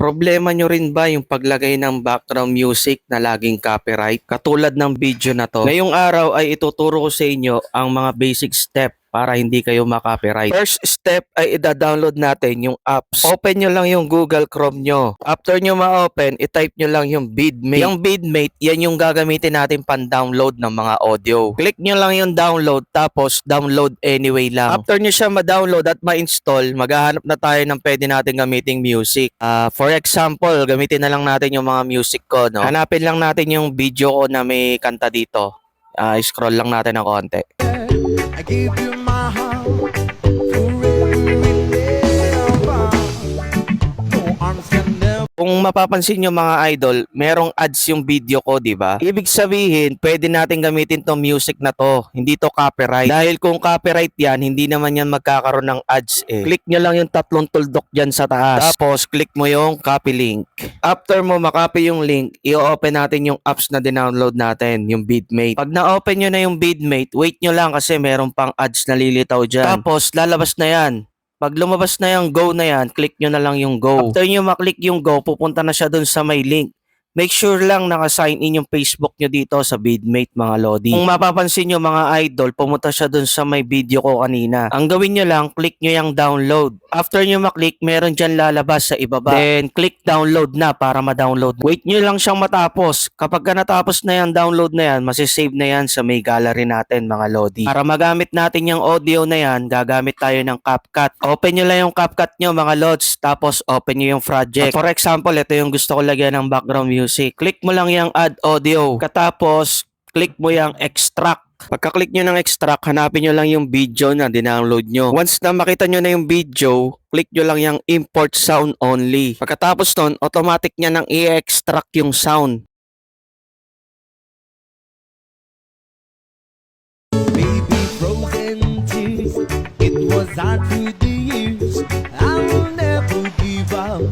Problema nyo rin ba yung paglagay ng background music na laging copyright? Katulad ng video na to. Ngayong araw ay ituturo ko sa inyo ang mga basic step para hindi kayo makopyright. First step ay ida-download natin yung apps. Open nyo lang yung Google Chrome nyo. After nyo ma-open, i-type nyo lang yung Beatmate. Yung Beatmate, yan yung gagamitin natin pan-download ng mga audio. Click nyo lang yung download, tapos download anyway lang. After nyo siya ma-download at ma-install, maghahanap na tayo ng pwede natin gamiting music. For example, gamitin na lang natin yung mga music ko. No? Hanapin lang natin yung video ko na may kanta dito. Scroll lang natin ng konti. I give you my heart forever and ever. No arms can never. Kung mapapansin nyo mga idol, merong ads yung video ko, di ba? Ibig sabihin, pwede natin gamitin tong music na to. Hindi to copyright. Dahil kung copyright yan, hindi naman yan magkakaroon ng ads eh. Click nyo lang yung tatlong tuldok dyan sa taas. Tapos, click mo yung copy link. After mo makopy yung link, i-open natin yung apps na dinownload natin, yung Beatmate. Pag na-open nyo na yung Beatmate, wait nyo lang kasi meron pang ads na lilitaw dyan. Tapos, lalabas na yan. Pag lumabas na yung go na yan, click nyo na lang yung go. After nyo maklik yung go, pupunta na siya dun sa may link. Make sure lang naka-sign in yung Facebook nyo dito sa Beatmate mga lodi. Kung mapapansin nyo mga idol, pumunta siya dun sa may video ko kanina. Ang gawin nyo lang, click nyo yung download. After nyo maklik, meron dyan lalabas sa ibaba. Then, click download na para ma-download. Wait nyo lang siyang matapos. Kapag natapos na yan, download na yan, masisave na yan sa may gallery natin mga lodi. Para magamit natin yung audio na yan, gagamit tayo ng CapCut. Open nyo lang yung CapCut nyo mga lods, tapos open nyo yung project. For example, ito yung gusto ko lagyan ng background music. Click mo lang yung add audio. Katapos, click mo yung extract. Pagka-click nyo ng extract, hanapin nyo lang yung video na dinownload nyo. Once na makita nyo na yung video, click nyo lang yung import sound only. Pagkatapos nun, automatic nya nang i-extract yung sound. Baby frozen tears. It was hard through the years. I will never give up.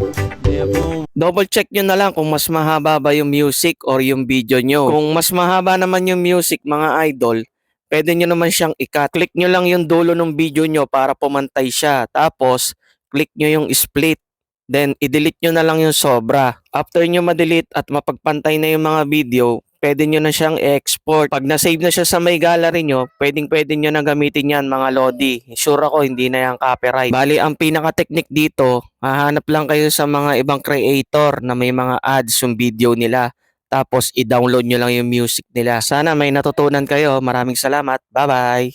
Never. Double check nyo na lang kung mas mahaba ba yung music or yung video nyo. Kung mas mahaba naman yung music mga idol, pwede nyo naman siyang i-cut. Click nyo lang yung dulo ng video nyo para pumantay siya. Tapos, click nyo yung split. Then, i-delete nyo na lang yung sobra. After nyo ma-delete at mapagpantay na yung mga video, pwede nyo na siyang i-export. Pag na-save na siya sa may gallery nyo, pwede nyo na gamitin yan mga lodi. Sure ako, hindi na yan copyright. Bali, ang pinaka-technique dito, hahanap lang kayo sa mga ibang creator na may mga ads yung video nila. Tapos, i-download nyo lang yung music nila. Sana may natutunan kayo. Maraming salamat. Bye-bye!